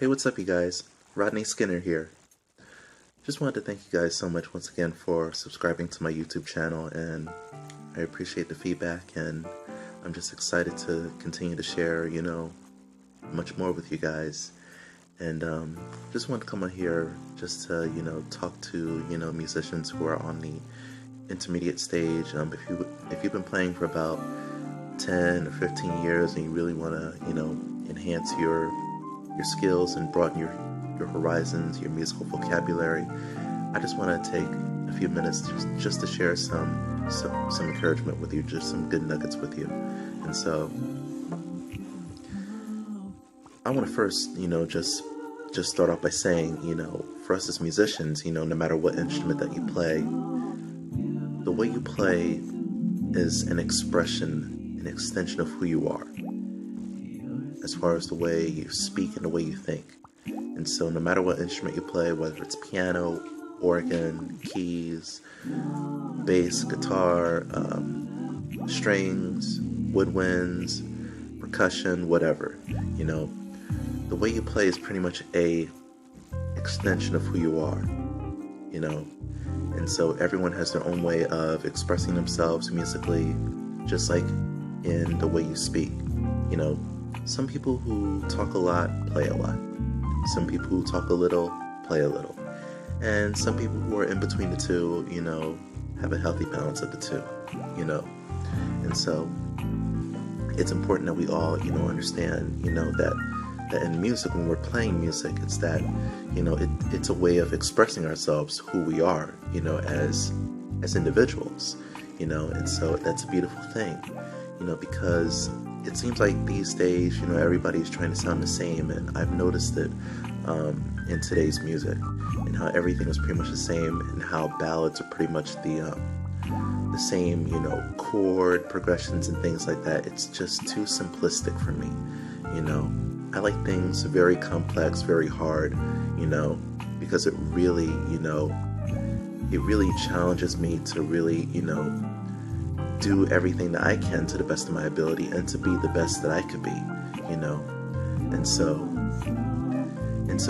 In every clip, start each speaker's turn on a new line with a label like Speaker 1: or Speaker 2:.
Speaker 1: Hey, what's up, you guys? Rodney Skinner here. Just wanted to thank you guys so much once again for subscribing to my YouTube channel, and I appreciate the feedback, and I'm just excited to continue to share, much more with you guys. And just wanted to come on here just to, talk to, musicians who are on the intermediate stage. If you've been playing for about 10 or 15 years and you really want to, enhance your skills and broaden your horizons, your musical vocabulary, I just want to take a few minutes just to share some encouragement with you, just some good nuggets with you. And so I want to first, just start off by saying, for us as musicians, no matter what instrument that you play, the way you play is an expression, an extension of who you are, as far as the way you speak and the way you think. And so no matter what instrument you play, whether it's piano, organ, keys, bass, guitar, strings, woodwinds, percussion, whatever, the way you play is pretty much a extension of who you are, and so everyone has their own way of expressing themselves musically, just like in the way you speak. Some people who talk a lot play a lot. Some people who talk a little play a little. And some people who are in between the two, have a healthy balance of the two, And so it's important that we all, understand, that in music, when we're playing music, it's that, it's a way of expressing ourselves, who we are, as individuals, and so that's a beautiful thing, because it seems like these days, everybody's trying to sound the same, and I've noticed it in today's music, and how everything is pretty much the same, and how ballads are pretty much the same, chord progressions and things like that. It's just too simplistic for me, I like things very complex, very hard, because it really, it really challenges me to really, do everything that I can to the best of my ability and to be the best that I could be, And so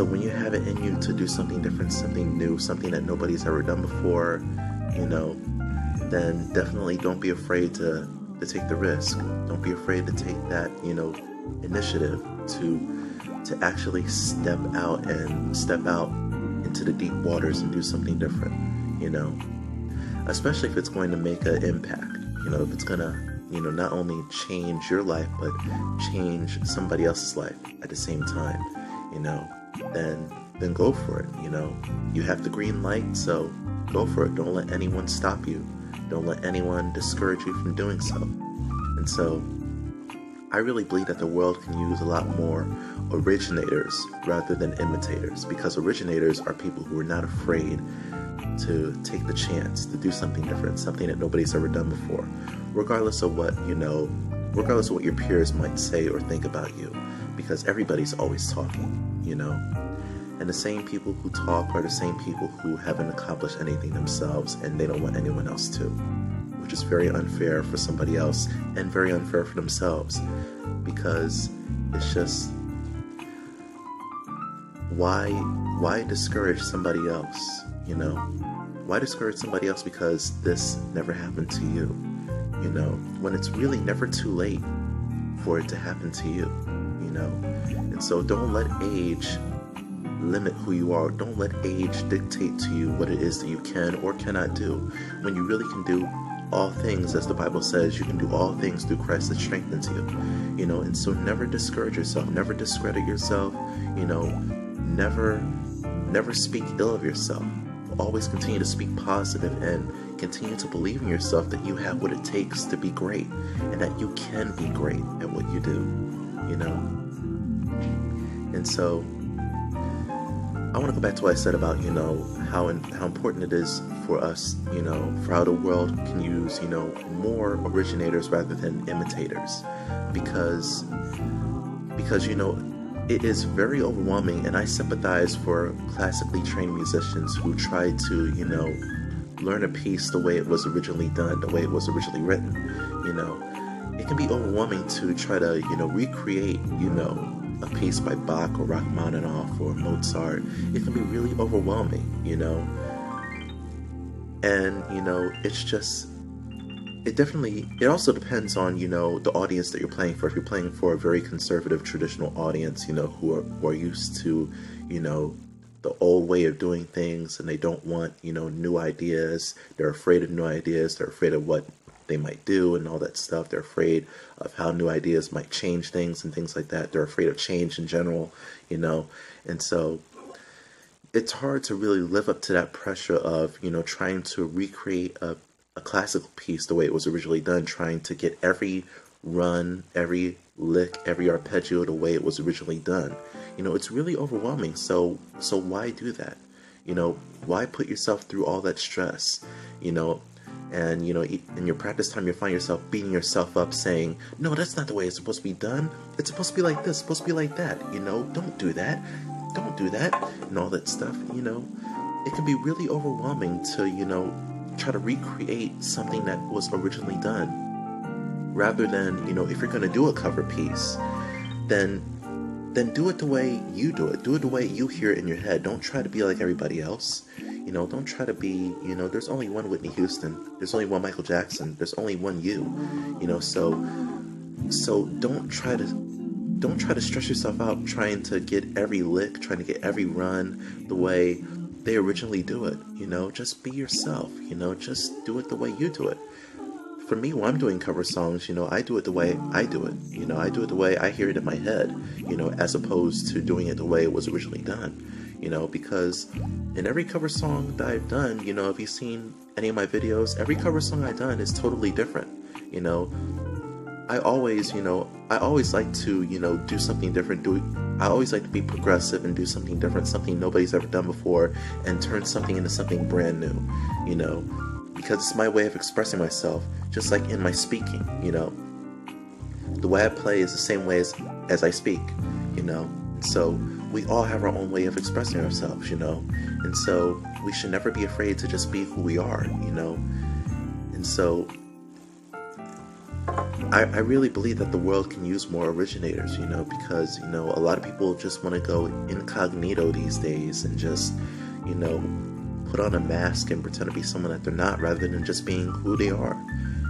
Speaker 1: when you have it in you to do something different, something new, something that nobody's ever done before, then definitely don't be afraid to take the risk. Don't be afraid to take that, initiative to actually step out into the deep waters and do something different, especially if it's going to make an impact. If it's gonna, not only change your life, but change somebody else's life at the same time, then go for it. You have the green light, so go for it. Don't let anyone stop you. Don't let anyone discourage you from doing so. And so I really believe that the world can use a lot more originators rather than imitators, because originators are people who are not afraid to take the chance to do something different, something that nobody's ever done before, regardless of what, regardless of what your peers might say or think about you, because everybody's always talking, and the same people who talk are the same people who haven't accomplished anything themselves, and they don't want anyone else to, which is very unfair for somebody else and very unfair for themselves, because it's just, why discourage somebody else? Why discourage somebody else because this never happened to you? When it's really never too late for it to happen to you, And so don't let age limit who you are. Don't let age dictate to you what it is that you can or cannot do, when you really can do all things, as the Bible says. You can do all things through Christ that strengthens you, And so never discourage yourself, never discredit yourself, never speak ill of yourself. Always continue to speak positive and continue to believe in yourself, that you have what it takes to be great, and that you can be great at what you do, And so I want to go back to what I said about, how important it is for us, for how the world can use, more originators rather than imitators, because it is very overwhelming, and I sympathize for classically trained musicians who try to, learn a piece the way it was originally done, the way it was originally written. It can be overwhelming to try to, recreate, a piece by Bach or Rachmaninoff or Mozart, it can be really overwhelming, you know. And, you know, it's just, it also depends on, you know, the audience that you're playing for. If you're playing for a very conservative, traditional audience, you know, who are used to, you know, the old way of doing things, and they don't want, you know, new ideas. They're afraid of new ideas. They're afraid of what they might do and all that stuff. They're afraid of how new ideas might change things and things like that. They're afraid of change in general, you know. And so it's hard to really live up to that pressure of, you know, trying to recreate a classical piece the way it was originally done, trying to get every run, every lick, every arpeggio the way it was originally done. You know, it's really overwhelming. So why do that? You know, why put yourself through all that stress? You know, and, you know, in your practice time, you find yourself beating yourself up saying, no, that's not the way it's supposed to be done. It's supposed to be like this, it's supposed to be like that. You know, don't do that. Don't do that. And all that stuff, you know. It can be really overwhelming to, you know, try to recreate something that was originally done. Rather than, you know, if you're going to do a cover piece, then do it the way you do it. Do it the way you hear it in your head. Don't try to be like everybody else. You know, don't try to be, you know, there's only one Whitney Houston. There's only one Michael Jackson. There's only one you. You know, so don't try to stress yourself out trying to get every lick, trying to get every run the way they originally do it. You know, just be yourself. You know, just do it the way you do it. For me, when I'm doing cover songs, you know, I do it the way I do it. You know, I do it the way I hear it in my head, you know, as opposed to doing it the way it was originally done. You know, because in every cover song that I've done, you know, if you've seen any of my videos, every cover song I've done is totally different. You know, I always like to, you know, do something different. I always like to be progressive and do something different, something nobody's ever done before, and turn something into something brand new, you know. Because it's my way of expressing myself, just like in my speaking, you know. The way I play is the same way as I speak, you know. So we all have our own way of expressing ourselves, you know. And so we should never be afraid to just be who we are, you know. And so I really believe that the world can use more originators, you know, because, you know, a lot of people just want to go incognito these days and just, you know, put on a mask and pretend to be someone that they're not, rather than just being who they are,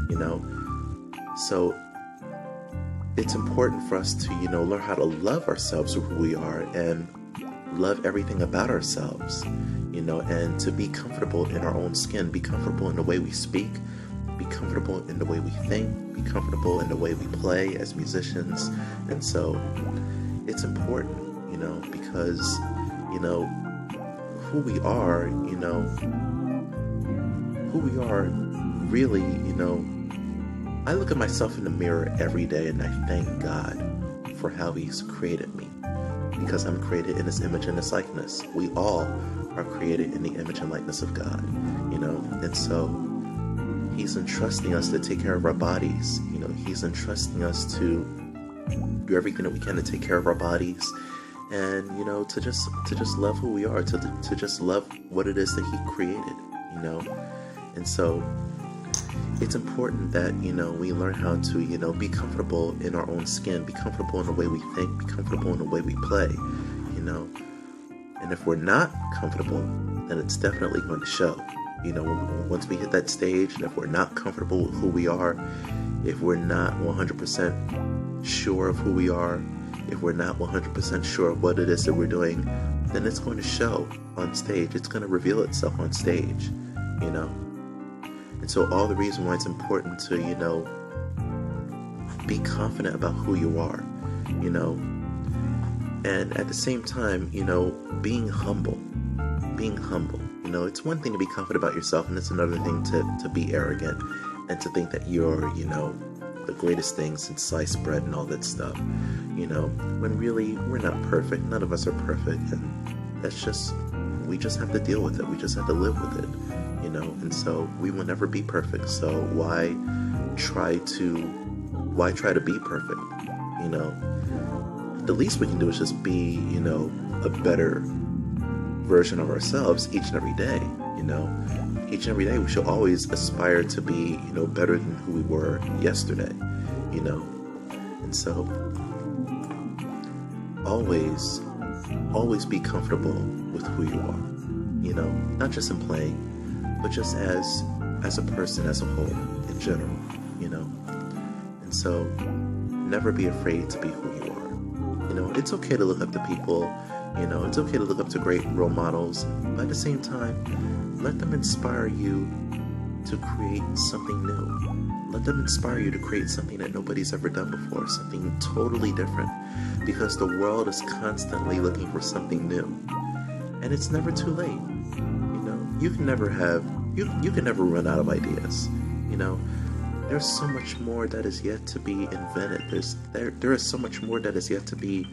Speaker 1: you know. So it's important for us to, you know, learn how to love ourselves for who we are and love everything about ourselves, you know, and to be comfortable in our own skin, be comfortable in the way we speak, be comfortable in the way we think, be comfortable in the way we play as musicians. And so it's important, you know, because, you know, who we are, you know, who we are really, you know, I look at myself in the mirror every day and I thank God for how He's created me, because I'm created in His image and His likeness. We all are created in the image and likeness of God, you know, and so He's entrusting us to take care of our bodies, you know, He's entrusting us to do everything that we can to take care of our bodies. And, you know, to just love who we are, to just love what it is that He created, you know. And so it's important that, you know, we learn how to, you know, be comfortable in our own skin, be comfortable in the way we think, be comfortable in the way we play, you know. And if we're not comfortable, then it's definitely going to show. You know, once we hit that stage, and if we're not comfortable with who we are, if we're not 100% sure of who we are, if we're not 100% sure of what it is that we're doing, then it's going to show on stage. It's going to reveal itself on stage, you know. And so all the reason why it's important to, you know, be confident about who you are, you know, and at the same time, you know, being humble, you know. It's one thing to be confident about yourself, and it's another thing to be arrogant and to think that you're, you know, the greatest thing since sliced bread and all that stuff, you know, when really we're not perfect. None of us are perfect, and that's just, we just have to deal with it. We just have to live with it, you know. And so we will never be perfect, so why try to be perfect, you know. The least we can do is just be, you know, a better version of ourselves each and every day, you know. Each and every day we should always aspire to be, you know, better than who we were yesterday, you know. And so always, always be comfortable with who you are. You know, not just in playing, but just as a person as a whole in general. You know, and so never be afraid to be who you are. You know, it's okay to look up to people. You know, it's okay to look up to great role models, but at the same time, let them inspire you to create something new. Let them inspire you to create something that nobody's ever done before, something totally different, because the world is constantly looking for something new. And it's never too late. You know, you can never run out of ideas. You know, there's so much more that is yet to be invented. There is so much more that is yet to be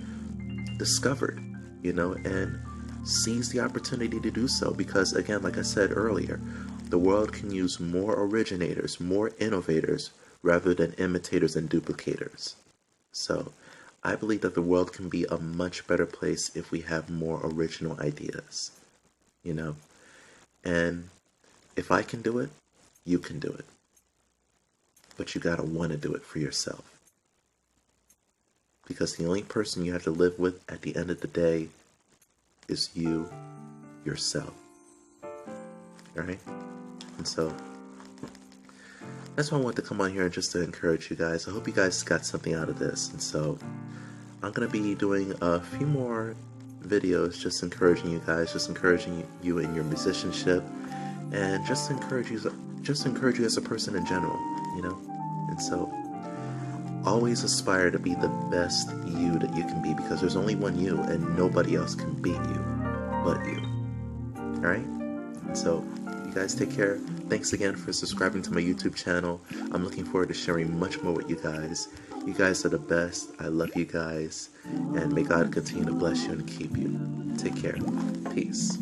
Speaker 1: discovered, you know, and seize the opportunity to do so, because again, like I said earlier, the world can use more originators, more innovators, rather than imitators and duplicators. So I believe that the world can be a much better place if we have more original ideas, you know, and if I can do it, you can do it, but you gotta want to do it for yourself, because the only person you have to live with at the end of the day is you, yourself. Alright? And so, that's why I wanted to come on here and just to encourage you guys. I hope you guys got something out of this. And so, I'm going to be doing a few more videos just encouraging you guys, just encouraging you in your musicianship, and just encourage you as a person in general, you know? And so, always aspire to be the best you that you can be, because there's only one you and nobody else can beat you but you. Alright? So, you guys take care. Thanks again for subscribing to my YouTube channel. I'm looking forward to sharing much more with you guys. You guys are the best. I love you guys. And may God continue to bless you and keep you. Take care. Peace.